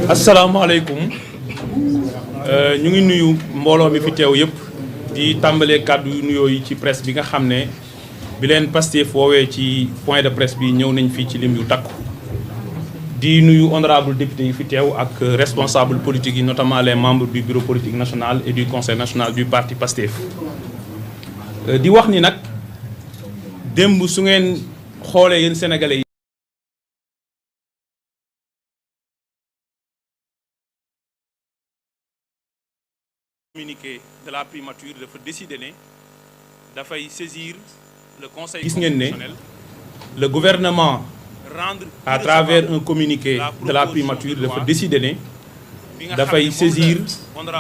asalaamaaleykum ñu ngi nuyu mbooloo mi fi teew yëpp di tàmbalee kàddu yu nuyoo yi ci presse bi nga xam ne bi leen Pastef woowee ci point de presse bi ñëw nañ fii ci lim yu takku di nuyu honorable député yi fi teew ak responsable politique yi notamment les membres du bureau politique national et du conseil national du parti Pastef di wax ni nag démb su ngeen xoolee yéen sénégalais yi communiqué de la primature dafa décider ne dafay saisir le conseil constitutionnel le gouvernement à travers un communiqué de la primature dafa décider ne dafay saisir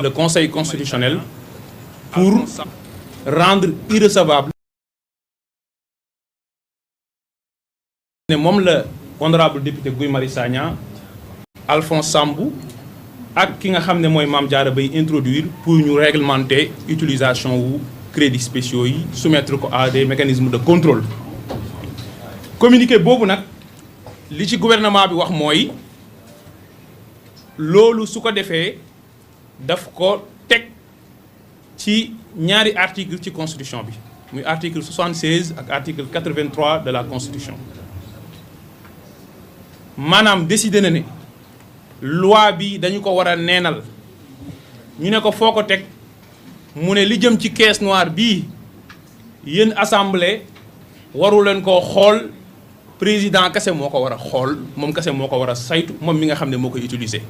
le conseil constitutionnel pour rendre irrecevable ne moom la honorable député Guy Marius Sagna Alphonse Sambou ak ki nga xam ne mooy Mame Diarra bay introduire pour ñu réglementer utilisation wu crédits spéciaux yi soumettre ko à des mécanismes de contrôle communiqué boobu nag li ci gouvernement bi wax mooy loolu su ko defee daf ko teg ci ñaari article ci constitution bi muy article 76 ak article 83 de la constitution maanaam décidé na ne loi bi dañu ko war a neenal ñu ne ko foo ko teg mu ne li jëm ci caisse noire bii yéen assemblée waru leen koo xool président kese moo ko war a xool moom kese moo ko war a saytu moom mi nga xam ne moo koy utiliser.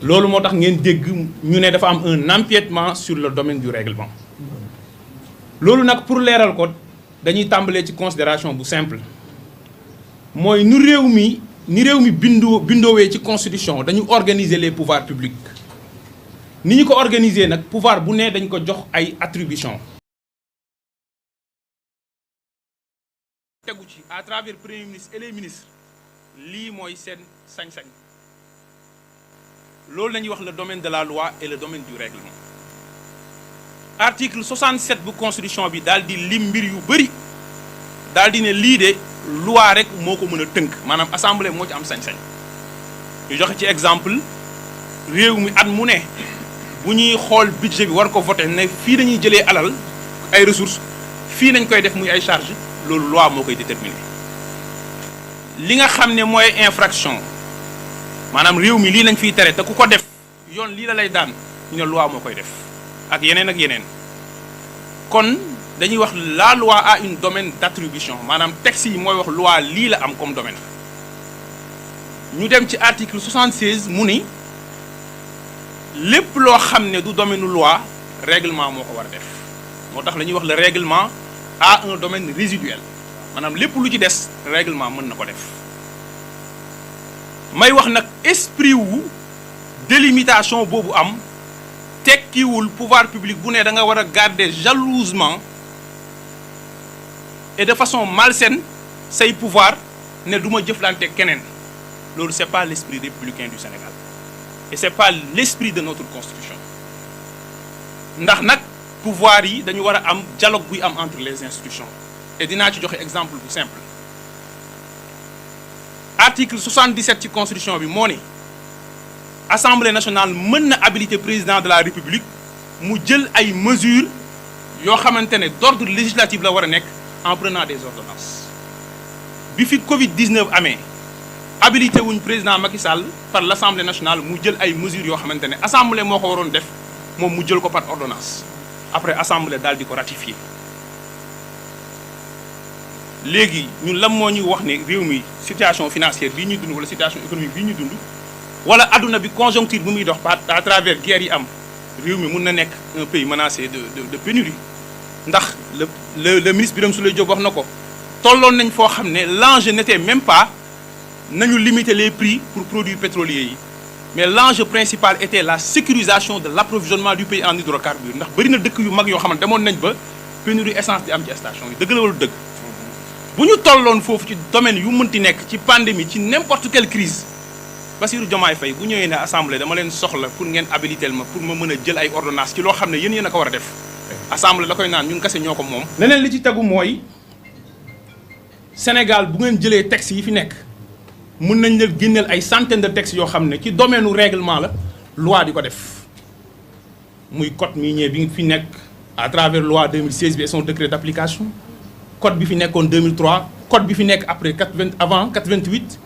loolu moo tax ngeen dégg ñu ne dafa am un empiètement sur le domaine du règlement loolu nag pour leeral ko dañuy tàmbalee ci considération bu simple mooy ni réew mi bindoowee ci constitution dañu organiser les pouvoirs publics ni ñu ko organiser nag pouvoir bu ne dañ ko jox ay attributions. tegu ci à travers premier ministre et les ministres lii mooy seen sañ-sañ loolu la ñuy wax le domaine de la loi et le domaine du règlement. article 67 bu constitution bi daal di lim mbir yu bëri daal di ne lii de loi rek moo ko mën a tënk maanaam assemblée moo ci am sañ-sañ ñu joxe ci exemple réew mi at mu ne bu ñuy xool budget bi war ko voté ne fii dañuy jëlee alal ay ressources fii nañ koy def muy ay charges loolu loi moo koy déterminer. li nga xam ne mooy infraction maanaam réew mi lii lañ fiy tere te ku ko def yoon lii la lay daan ñu ne loi moo koy def ak yeneen kon dañuy wax la loi a une domaine d'attribution maanaam texte yi mooy wax loi lii la am comme domaine. ñu dem ci article 76 mu ni lépp loo xam ne du domaine loi règlement moo ko war a def moo tax la ñuy wax le règlement a un domaine résiduel maanaam lépp lu ci des règlement mën na ko def. may wax nag esprit wu délimitation boobu am tekkiwul pouvoir public bu ne da nga war a garder jalousement et de façon malsaine say pouvoir ne du ma jëflante keneen loolu c'est pas l'esprit républicain du Sénégal et c'est pas l'esprit de notre constitution ndax nag pouvoir yi dañu war a am dialogue buy am entre les institutions et dinaa ci joxe exemple bu simple. article 77 ci constitution bi moo ne assemblée nationale mën na habiliter président de la république mu jël ay mesures yoo xamante ne d'ordre législatif la war a nekk en prenant des ordonnances bi fi Covid-19 amee habilité wuñ président Macky Sall par l'assemblée nationale mu jël ay mesures yoo xamante ne assemblée moo ko waroon def moom mu jël ko par ordonnance après assemblée daal di ko ratifier. léegi ñun lan moo ñuy wax ne réew mi situation financière bii ñuy dund wala situation économique bii ñuy dund wala adduna bi conjoncture bu muy dox à travers guerre yi am réew mi mun na nekk un pays menacé de pénurie ndax le ministre Birame Souleye Diop wax na ko tolloon nañ foo xam ne l'enjeu n'était même pas nañu limiter les prix pour produits pétroliers yi mais l'enjeu principal était la sécurisation de l'approvisionnement du pays en hydrocarbures ndax bëri na dëkk yu mag yoo xamante demoon nañ ba pénurie essence di am ci station yi dëgg la wala dëgg bu ñu tolloon foofu ci domaine yu mënti nekk ci pandémie ci n'importe quelle crise Bassirou Diomaye Faye bu ñëwee ne assemblée dama leen soxla pour ngeen habiliter ma pour ma mën a jël ay ordonnances ci loo xam ne yéen a ko war a def assemblée da koy naan ñun kese ñoo ko moom. leneen li ci tegu mooy Sénégal bu ngeen jëlee textes yi fi nekk mun nañ leen génneel ay centaines de textes yoo xam ne ci domaine u règlement la loi di ko def muy code minier bi fi nekk à travers loi 2016 bi et son décret d'application code bi fi nekkoon 2003 code bi fi nekk après avant 88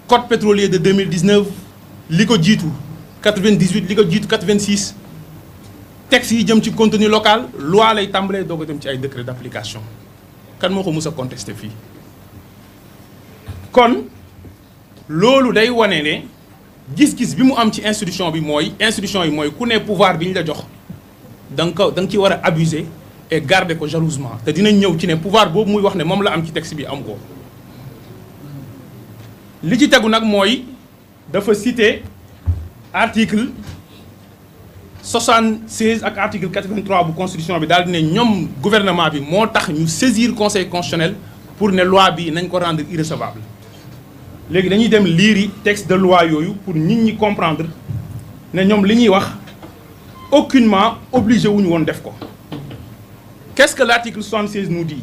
code pétrolier de 2019 li ko jiitu 98 li ko jiitu 86 textes yi jëm ci contenu local loi lay tàmbalee doog a dem ci ay décret d'application kan moo ko mus a contesté fii kon loolu day wane ne gis-gis bi mu am ci institution yi mooy ku ne pouvoir bi ñu la jox da nga ci war a abuser et garder ko jalousement te dinañ ñëw ci ne pouvoir boobu muy wax ne moom la am ci texte bi am ko li ci tegu nag mooy dafa citer article 76 ak article 83 bu constitution bi daal di ne ñoom gouvernement bi moo tax ñu saisir conseil constitutionnel pour ne loi bi nañ ko rendre irrecevable léegi dañuy dem liiri texte de loi yooyu pour nit ñi comprendre ne ñoom li ñuy wax aucunement obligé wu ñu woon def ko. Qu'est-ce que l'article 76 nous dit?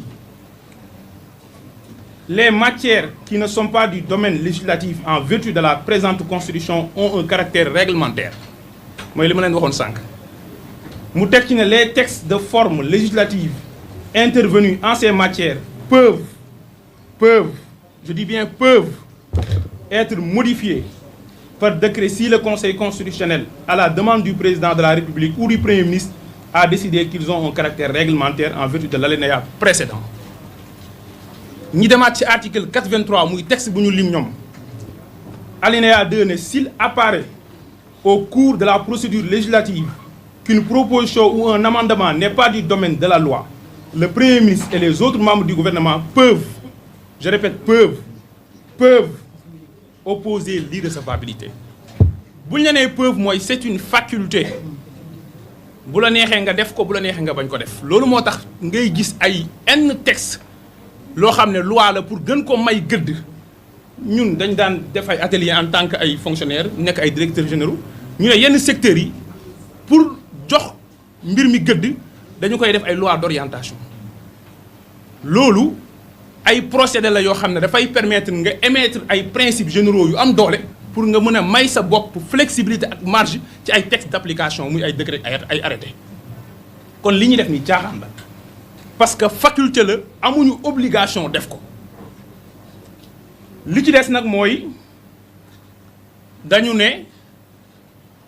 Les matières qui ne sont pas du domaine législatif en vertu de la présente constitution ont un caractère réglementaire mooy li ma leen waxoon sànq mu teg ci ne les textes de forme législative intervenus en ces matières peuvent je dis bien peuvent être modifiés par décret si le Conseil constitutionnel à la demande du président de la République ou du Premier ministre a décidé qu'ils ont un caractère réglementaire en vertu de l'alinéa précédent. ñi demaat ci article 83 muy texte bu ñu lim ñoom alinéa 2 ne s'il apparaît au cours de la procédure législative qu'une proposition ou un amendement n'est pas du domaine de la loi, le Premier ministre et les autres membres du gouvernement peuvent, je répète, peuvent opposer l'irrecevabilité. bu ñu la nee peuvent mooy c'est une faculté bu la neexee nga def ko bu la neexee nga bañ ko def loolu moo tax ngay gis ay texte loo xam ne loi la pour gën ko may gëdd ñun dañ daan def ay atelier en tant que ay fonctionnaires nekk ay directeurs généraux ñu ne yenn secteurs yi pour jox mbir mi gëdd dañu koy def ay loi d'orientation loolu ay procédé la yoo xam ne dafay permettre nga émettre ay principes généraux yu am doole pour nga mën a may sa bopp flexibilité ak marge ci ay textes d'application muy ay décret ay arrêté kon li ñuy def ni caaxaan la parce que faculté la amuñu obligation def ko li ci des nag mooy dañu ne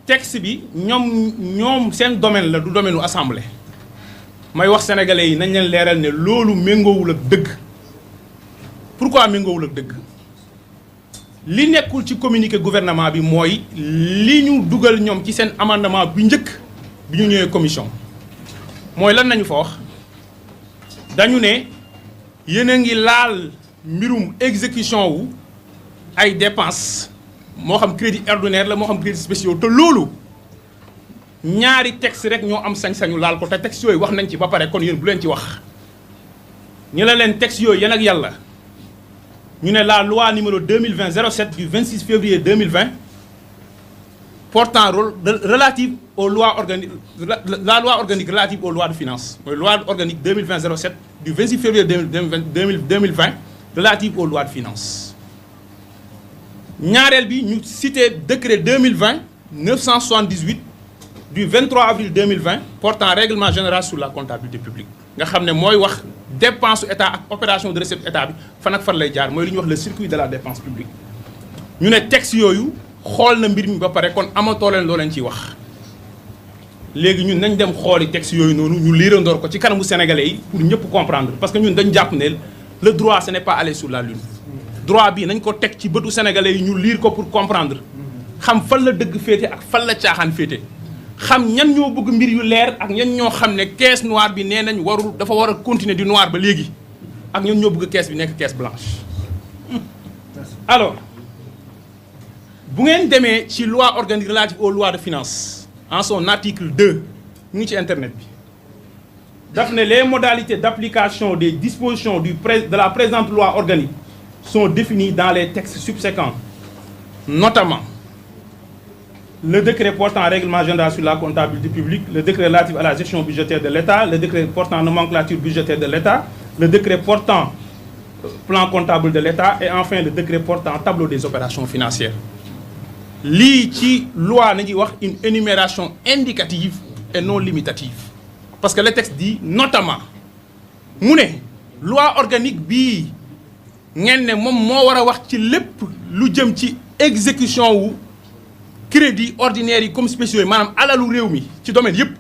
texte bi ñoom seen domaine la du domaine u assemblée may wax sénégalais yi nañ leen leeral ne loolu méngoowul ak dëgg pourquoi méngoowul ak dëgg li nekkul ci communiqué gouvernement bi mooy li ñu dugal ñoom ci seen amendement bi njëkk bi ñu ñëwee commission mooy lan nañu fa wax dañu ne yéen a ngi laal mbirum exécution wu ay dépenses moo xam crédit ordinaire la moo xam crédit spéciaux te loolu ñaari texte rek ñoo am sañ-sañu laal ko te texte yooyu wax nañ ci ba pare kon yéen bu leen ci wax ñu la leen texte yooyu yéen ak yàlla ñu ne la loi numéro 2020-07 du 26 février 2020 portant relative aux lois organiques la loi organique relative aux lois de finances mooy loi organique 2020-07 du 26 février 2020 relative aux lois de finances ñaareel bi ñu cité décret 2020-978 du 23 avril 2020 portant règlement général sur la comptabilité publique nga xam ne mooy wax dépense su état ak opération de recette état bi fan ak fan lay jaar mooy li ñuy wax le circuit de la dépense publique ñu ne texte yooyu xool na mbir mi ba pare kon amatoo leen loo leen ciy wax léegi ñun nañ dem xooli texte yooyu noonu ñu liirandoor ko ci kanamu sénégalais yi pour ñëpp comprendre parce que ñun dañ jàpp ne le droit ce n'est pas aller sur la lune droit bi nañ ko teg ci bëtu sénégalais yi ñu liir ko pour comprendre xam fan la dëgg féete ak fan la caaxaan féete xam ñan ñoo bëgg mbir yu leer ak ñan ñoo xam ne caisse noire bi nee nañ dafa war a continuer di noir ba léegi ak ñan ñoo bëgg caisse bi nekk caisse blanche alors bu ngeen demee ci loi organique relative aux lois de finances en son article 2 mu ngi ci internet bi daf ne les modalités d'application des dispositions de la présente loi organique sont définies dans les textes subséquents, notamment le décret portant règlement général sur la comptabilité publique, le décret relatif à la gestion budgétaire de l'État, le décret portant nomenclature budgétaire de l'État, le décret portant plan comptable de l'État et enfin le décret portant tableau des opérations financières. Lii ci loi nañuy wax une énumération indicative et non limitative parce que le texte dit notamment mu ne loi organique bii ngeen ne moom moo war a wax ci lépp lu jëm ci exécution wu crédit ordinaire yi comme spéciaux yi maanaam alalu réew mi ci domaine yëpp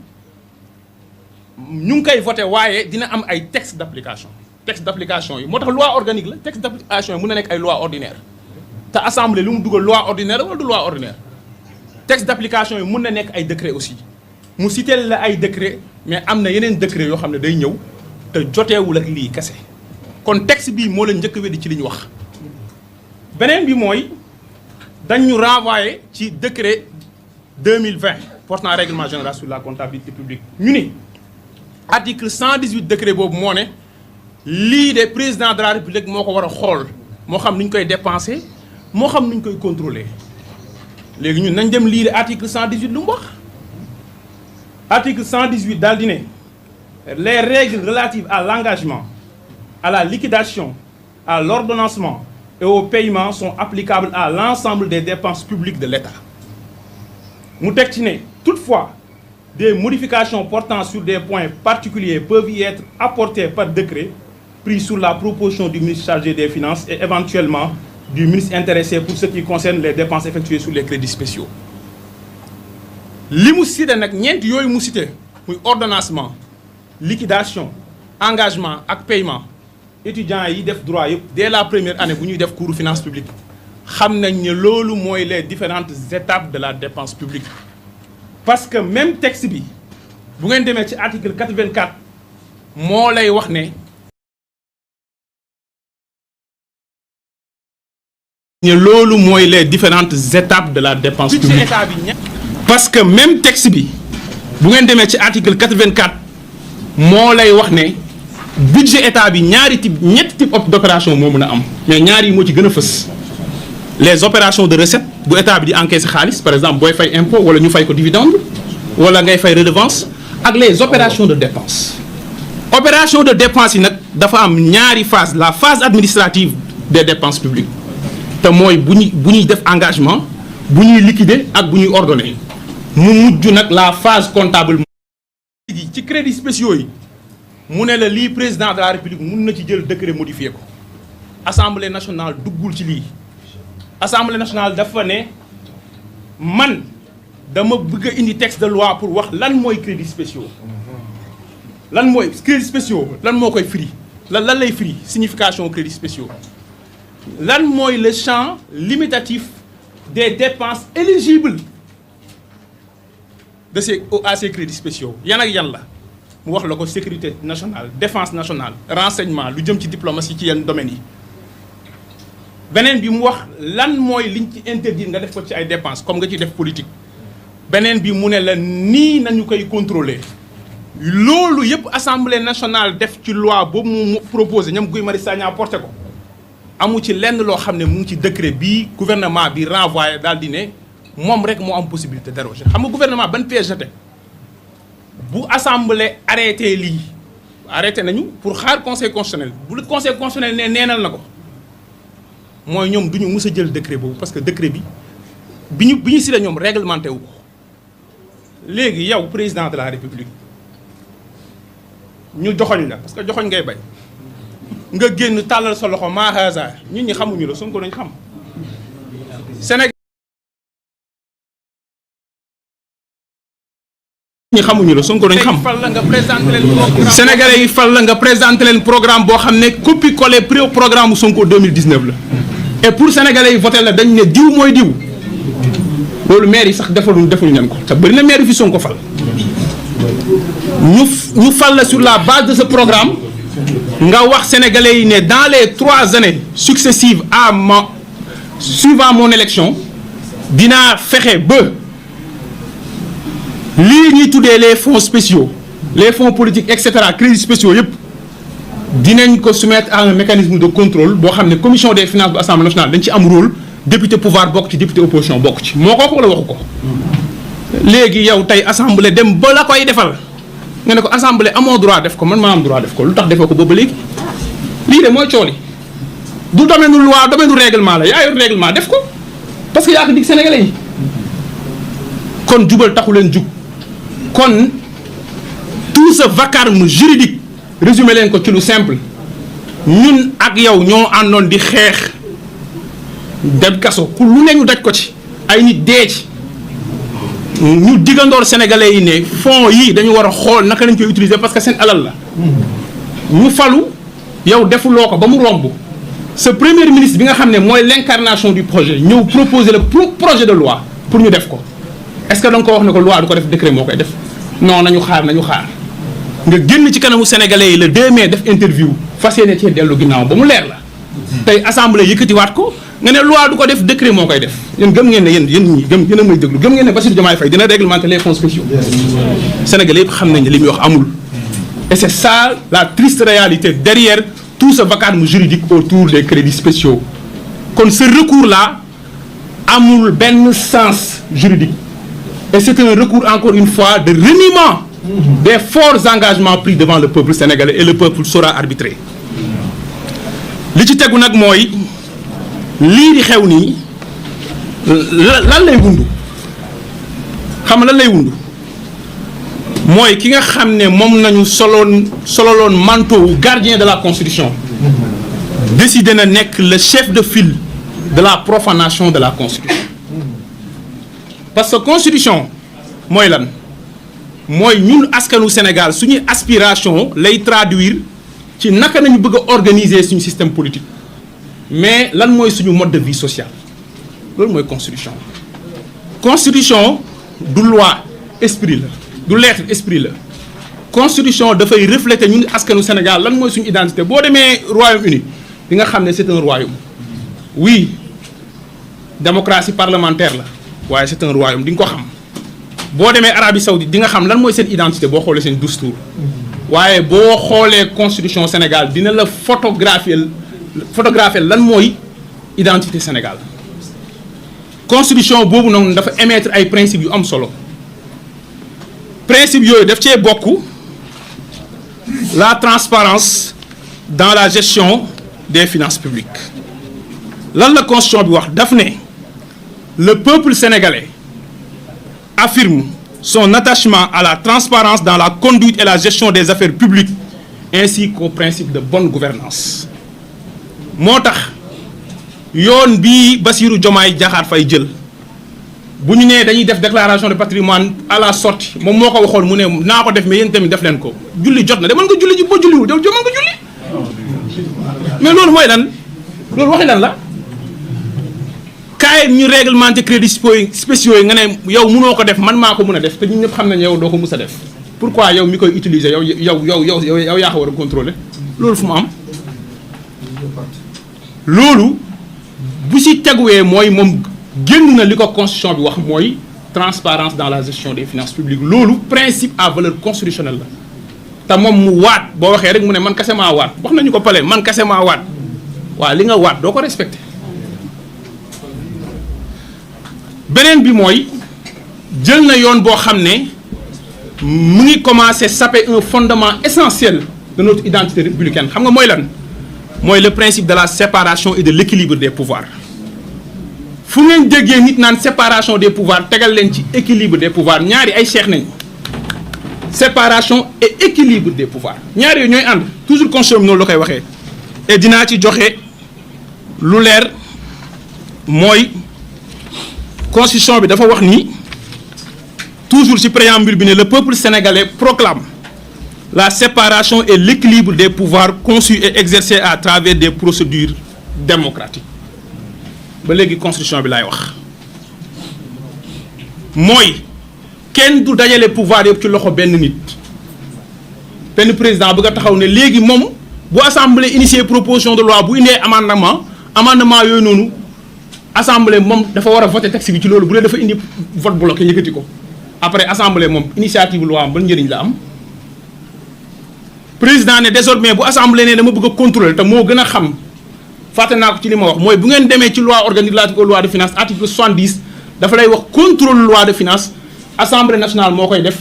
ñu ngi koy voté waaye dina am ay texte d'application yi moo tax loi organique la texte d'application yi mën na nekk ay loi ordinaire te assemblée lu mu dugal loi ordinaire wala du loi ordinaire texte d'application yi mën na nekk ay décret aussi mu cité la ay décret mais am na yeneen décret yoo xam ne day ñëw te joteewul ak lii kese kon texte bii moo la njëkk a weddi ci li ñu wax beneen bi mooy dañu renvoyer ci décret 2020 portant règlement général sur la comptabilité publique ñu ni article 118 décret boobu moo ne lii de président de la république moo ko war a xool moo xam ni ñu koy dépenser moo xam ni ñu koy contrôler léegi ñun nañ dem lii de article 118 lu mu wax article 118 daal di ne les règles relatives à l'engagement à la liquidation à l'ordonnancement et au paiement sont applicables à l'ensemble des dépenses publiques de l'État mu teg ci ne toutefois des modifications portant sur des points particuliers peuvent y être apportées par décret pris sous la proposition du ministre chargé des Finances et éventuellement du ministre intéressé pour ce qui concerne les dépenses effectuées sur les crédits spéciaux li mu cité nag ñeent yooyu mu cité muy ordonnancement liquidation engagement ak paiement étudiants yi def droit yëpp dès la première année bu ñuy def cours finance publique xam nañ ne loolu mooy les différentes étapes de la dépense publique parce que même texte bi bu ngeen demee ci article 84 moo lay wax ne loolu mooy les différentes étapes de la dépense publique parce que même texte bi bu ngeen demee ci article 84 moo lay wax ne budget état bi ñetti type d'opération moo mën a am mais ñaar yi moo ci gën a fës les opérations de recette bu état bi di encaisser xaalis par exemple booy fay impôt wala ñu fay ko dividende wala ngay fay redevance ak les opérations de dépense opération de dépense yi nag dafa am ñaari phase la phase administrative des dépenses publiques te mooy bu ñuy def engagement bu ñuy liquider ak bu ñuy ordonner mu mujj nag la phase comptable ci crédits spéciaux yi mu ne la lii président de la république mun na ci jël décret modifié ko assemblée nationale duggul ci lii assemblée nationale dafa ne man dama bëgg a indi texte de loi pour wax lan mooy crédits spéciaux lan mooy crédits spéciaux lan moo koy firi lan lay firi signification crédits spéciaux lan mooy le champ limitatif des dépenses éligibles à ces crédits spéciaux yan ak yan la mu wax la ko sécurité nationale défense nationale renseignement lu jëm ci diplomatie ci yenn domaines yi beneen bi mu wax lan mooy liñ ci interdire nga def ko ci ay dépenses comme nga ci def politique beneen bi mu ne la nii nañu koy contrôler loolu yëpp assemblée nationale def ci loi boobu mu proposé ñoom Guy Marius Sagna porté ko amu ci lenn loo xam ne mu ngi ci décret bii gouvernement bi renvoyé daal di ne moom rek moo am possibilité déroger xam nga gouvernement ban piège la teg bu assemblée arrêté lii arrêté nañu pour xaar conseil constitutionnel bu le conseil constitutionnel ne neenal na ko mooy ñoom du ñu mës a jël décret boobu parce que décret bi ñu si la ñoom réglementé wu ko léegi yow président de la république ñu joxoñ la parce que joxoñ ngay bañ nga génn tàllal sa loxo maaxasa ñun ñi xamuñu la Sonko lañ xam Sénégal ñi xamuñu la Sonko lañ xam Sénégalais yi fal la nga présenté leen programme boo xam ne copie collé programme bu Sonko 2019 la et pour Sénégalais yi voté la dañ ne diw mooy diw loolu maire yi sax defuñu leen ko te bëri na maire yi fi Sonko fal ñu fal la sur la base de ce programme nga wax Sénégalais yi ne dans les 3 années successives suivant mon élection dinaa fexe ba lii ñuy tuddee les fonds spéciaux les fonds politiques et cetera crédits spéciaux yëpp dinañ ko soumettre à un mécanisme de contrôle boo xam ne commission des finances bu assemblée nationale dañ ci am rôle député pouvoir bokk ci député opposition bokk ci moo ko wax wala waxu ko. léegi yow tey assemblée dem ba la koy defal nga ne ko assemblée amoo droit def ko man maa am droit def ko lu tax defoo ko boobu ba léegi lii de mooy cooli du domaine nu loi domaine nu règlement la yaa yor règlement def ko parce que yaa ko dig sénégalais yi kon jubal taxu leen jug kon tout ce vacarme juridique résumé leen ko ci lu simple ñun ak yow ñoo àndoon di xeex dem kaso ku lu ne ñu daj ko ci ay nit dee ci ñu diggandoor sénégalais yi ne fonds yii dañu war a xool naka lañ koy utiliser parce que seen alal la ñu falu yow defuloo ko ba mu romb ce premier ministre bi nga xam ne mooy l'incarnation du projet ñëw proposer le projet de loi pour ñu def ko est-ce que da nga ko wax ne ko loi du ko def décret moo koy def non nañu xaar nga génn ci kanamu sénégalais yi le 2 mai def interview fas yéene cee dellu ginnaaw ba mu leer la tey assemblée yëkkatiwaat ko nga ne loi du ko def décret moo koy def yéen gëm ngeen ne yéen ñi yéen a may déglu gëm ngeen ne Bassirou Diomaye Faye dina réglementer les fonds spéciaux sénégalais yëpp xam nañ ne li muy wax amul et c'est ça la triste réalité derrière tout ce vacarme juridique autour des crédits spéciaux kon ce recours là amul benn sens juridique et c'est un recours encore une fois de reniement des forts engagements pris devant le peuple sénégalais et le peuple saura arbitrer li ci tegu nag mooy lii di xew nii lan lay wundu xam nga lan lay wundu mooy ki nga xam ne moom nañu sololoon manteau gardien de la constitution décidé na nekk le chef de file de la profanation de la constitution parce que constitution mooy lan mooy ñun askanu Sénégal suñuy aspiration lay traduire ci naka nañu bëgg a organiser suñu système politique mais lan mooy suñu mode de vie sociale loolu mooy constitution du loi esprit la du lettre esprit la constitution dafay refléter ñun askanu Sénégal lan mooy suñu identité boo demee Royaume-Uni di nga xam ne c'est un royaume oui démocratie parlementaire la waaye c'est un royaume di nga ko xam boo demee Arabie Saoudite di nga xam lan mooy seen identité boo xoolee seen dustour waaye boo xoolee constitution Sénégal dina la photographier lan mooy identité Sénégal constitution boobu noonu dafa émettre ay principes yu am solo principes yooyu daf cee bokk la transparence dans la gestion des finances publiques lan la constitution bi wax daf ne le peuple sénégalais affirme son attachement à la transparence dans la conduite et la gestion des affaires publiques ainsi qu'au principe de bonne gouvernance moo tax yoon bii Bassirou Diomaye Diakhar Faye jël bu ñu nee dañuy def déclaration de patrimoine à la sortie moom moo ko waxoon mu ne naa ko def mais yéen tamit def leen ko julli jot na demal nga julli ji boo julliwul demal nga julli mais loolu mooy lan loolu waxi lan la kaay ñu réglementé crédits spéciaux yi nga ne yow mënoo ko def man maa ko mën a def te ñun ñëpp xam nañ yow doo ko mus a def pourquoi yow mi koy utiliser yow yaa ko war a contrôler loolu fu mu am loolu bu si teguwee mooy moom génn na li ko constitution bi wax mooy transparence dans la gestion des finances publiques loolu principe à valeur constitutionnelle la te moom mu waat boo waxee rek mu ne man kese maa waat wax nañu ko pale man kese maa waat waaw li nga waat doo ko respecté beneen bi mooy jël na yoon boo xam ne mu ngi commencer saper un fondement essentiel de notre identité républicaine xam nga mooy lan mooy le principe de la séparation et de l'équilibre des pouvoirs fu ngeen déggee nit naan séparation des pouvoirs tegal leen ci équilibre des pouvoirs ñaari ay cheikh nañ séparation et équilibre des pouvoirs ñaari yooyu ñooy ànd toujours constitution bi noonu la koy waxee et dinaa ci joxe lu leer mooy constitution bi dafa wax ni toujours ci préambule bi ne le peuple sénégalais proclame la séparation et l'équilibre des pouvoirs conçus et exercés à travers des procédures démocratiques ba léegi constitution bi laay wax mooy kenn du dajale pouvoir yëpp ci loxo benn nit benn président bëgg a taxaw ne léegi moom bu assemblée initier proposition de loi bu indee amendement yooyu noonu assemblée moom dafa war a voter texte bi ci loolu bu dee dafa indi vote bloqué yëkkati ko après assemblée moom initiative loi am ban njëriñ la am. président ne désormais bu assemblée ne dama bëgg a contrôler te moo gën a xam fàtte naa ko ci li ma wax mooy bu ngeen demee ci loi organique relative aux lois de finances article 70 dafa lay wax contrôle loi de finances assemblée nationale moo koy def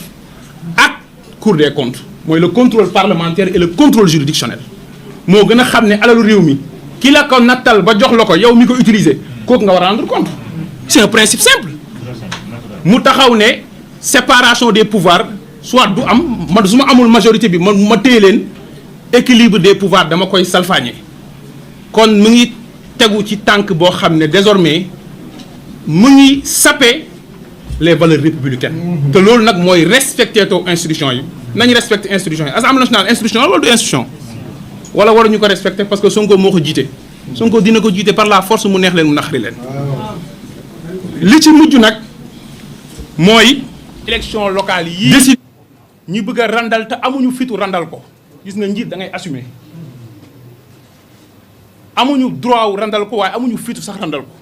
ak cour des comptes mooy le contrôle parlementaire et le contrôle juridictionnel moo gën a xam ne alalu réew mi ki la ko nattal ba jox la ko yow mi ko utiliser kooku nga war a rendre compte c'est un principe simple mu taxaw ne séparation des pouvoirs soit du am man su ma amul majorité bi ma téye leen équilibre des pouvoirs dama koy salfaañe kon mu ngi tegu ci tànk boo xam ne désormais mu ngi saper les valeurs républicaines te loolu nag mooy respecter too institution yi nañu respecter institution yi assemblée nationale institution wala du institution wala waruñu ko respecter parce que Sonko moo ko jiite Sonko dina ko jiite par la force mu neex leen mu naqari leen li ci mujj nag mooy élection locale yii décide ñi bëgg a randal te amuñu fitu randal ko gis nga njiit da ngay assumer amuñu droit wu randal ko waaye amuñu fitu sax randal ko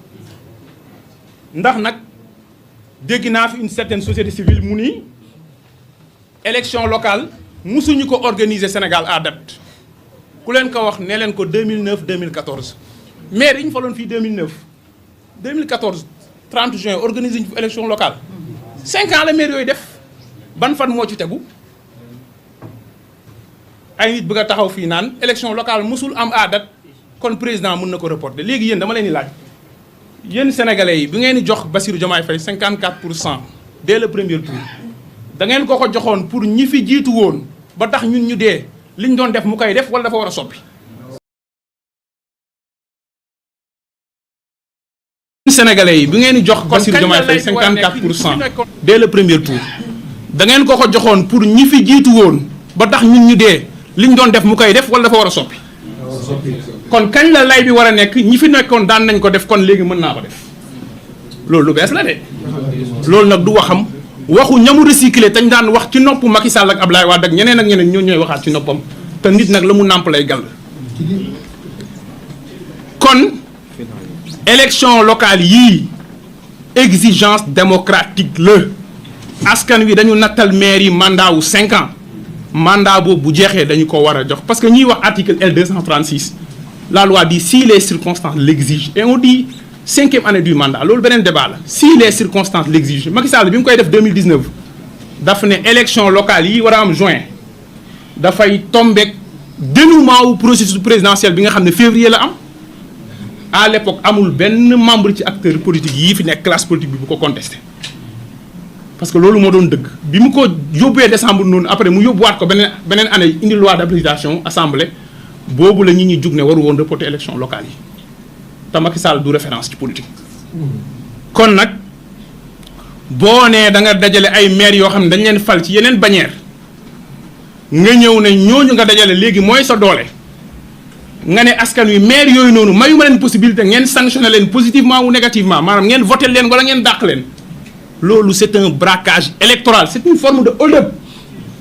ndax nag dégg naa fi une certaine société civile mu ni élection locale musuñu ko organiser Sénégal à date ku leen ko wax ne leen ko 2009 2014 maire yi ñu faloon fii 2009 2014 30 juin organiser ñu fi élection locale 5 ans la maire yooyu def ban fan moo ci tegu ay nit bëgg a taxaw fii naan élection locale musul am à date kon président mën na ko reporter léegi yéen dama leen di laaj yéen sénégalais yi bi ngeen di jox Bassirou Diomaye Faye 54% dès le premier tour da ngeen ko joxoon pour ñi fi jiitu woon ba tax ñun ñu dee liñ doon def mu koy def wala dafa war a soppi. sénégalais yi bi ngeen di jox Bassirou Diomaye Faye 54% dès le premier tour da ngeen ko joxoon pour ñi fi jiitu woon ba tax ñun ñu dee liñ doon def mu koy def wala dafa war a soppi. kon kañ la lay bi war a nekk ñi fi nekkoon daan nañ ko def kon léegi mën naa ko def loolu lu bees la de loolu nag du waxam waxu ñamu recyclé tañ daan wax ci nopp Macky Sall ak Ablaye Wade ak ñeneen ñoo ñooy waxaat ci noppam te nit nag la mu nàmp lay gàll. kon élection locale yii exigence démocratique la askan wi dañu nattal maire yi mandat wu 5 ans mandat boobu bu jeexee dañu ko war a jox parce que ñuy wax article L236 la loi dit si les circonstances l'exigent et on dit 5e année du mandat loolu beneen débat la si les circonstances l'exigent Macky Sall bi mu koy def 2019 daf ne élection locale yi war a am juin dafay tombeek dénouement wu processus présidentiel bi nga xam ne février la am à l'époque amul benn membre ci acteur politique yii fi nekk classe politique bi bu ko contesté parce que loolu moo doon dëgg bi mu ko yóbbee décembre noonu après mu yóbbuwaat ko beneen année indi loi d'habilitation assemblée boobu la ñi ñuy jug ne waru woon reporter élection locale yi te Macky Sall du référence ci politique. kon nag boo nee da nga dajale ay maires yoo xam ne dañ leen fal ci yeneen bannière nga ñëw ne ñooñu nga dajale léegi mooy sa doole nga ne askan wi maire yooyu noonu mayu ma leen possibilité ngeen sanctionné leen positivement ou négativement maanaam ngeen voté leen wala ngeen dàq leen. loolu c'est un braquage électoral c'est une forme de hold-up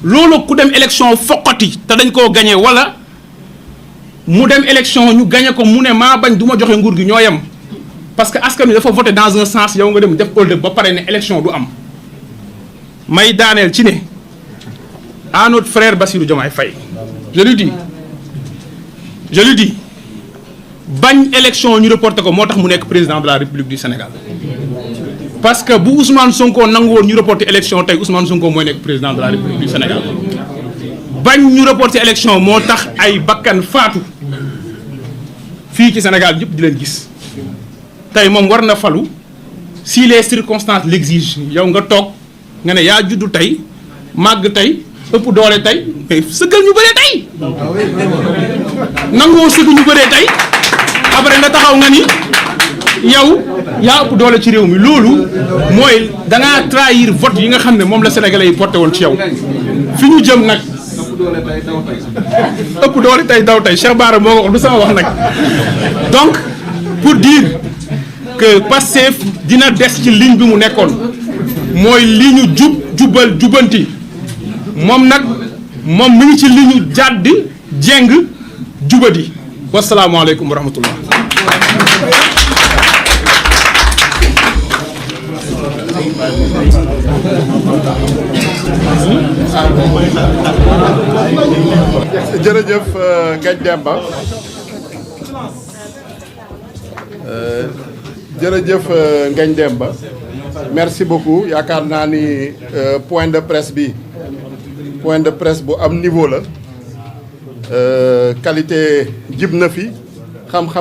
loolu ku dem élection foqati te dañ koo gagné wala mu dem élection ñu gagné ko mu ne maa bañ du ma joxe nguur gi ñoo yem parce que askan wi dafa voté dans un sens yow nga dem def hold-up ba pare ne élection du am may daaneel ci ne à notre frère Bassirou Diomaye Faye je lui dis bañ élection ñu reporté ko moo tax mu nekk président de la République du Sénégal parce que bu Ousmane Sonko nangu woon ñu reporter élection tey Ousmane Sonko mooy nekk président de la République du Sénégal bañ ñu reporter élection moo tax ay bakkan faatu fii ci Sénégal yëpp di leen gis tey moom war na falu si les circonstances l'exigent yow nga toog nga ne yaa juddu tey màgg tey ëpp doole tey mais sëggal ñu bëree tey nangoo sëgg ñu bëree tey après nga taxaw nga ni yow yaa ëpp doole ci réew mi loolu mooy da ngaa trahir vote yi nga xam ne moom la sénégalais yi porté woon ci yow fi ñu jëm nag ëpp doole tey daw tey Cheikh Bara moo ko wax du sama wax nag donc pour dire que Pastef dina des ci ligne bi mu nekkoon mooy li ñu jubal jubanti moom nag moom mi ngi ci li ñu jàdd jeng jubadi wasalaamaaleykum wa rahmatullah jërëjëf Ngagne Demba jërëjëf Ngagne Demba merci beaucoup yaakaar naa ni point de presse bi point de presse bu am niveau la qualité jib na fi xam-xam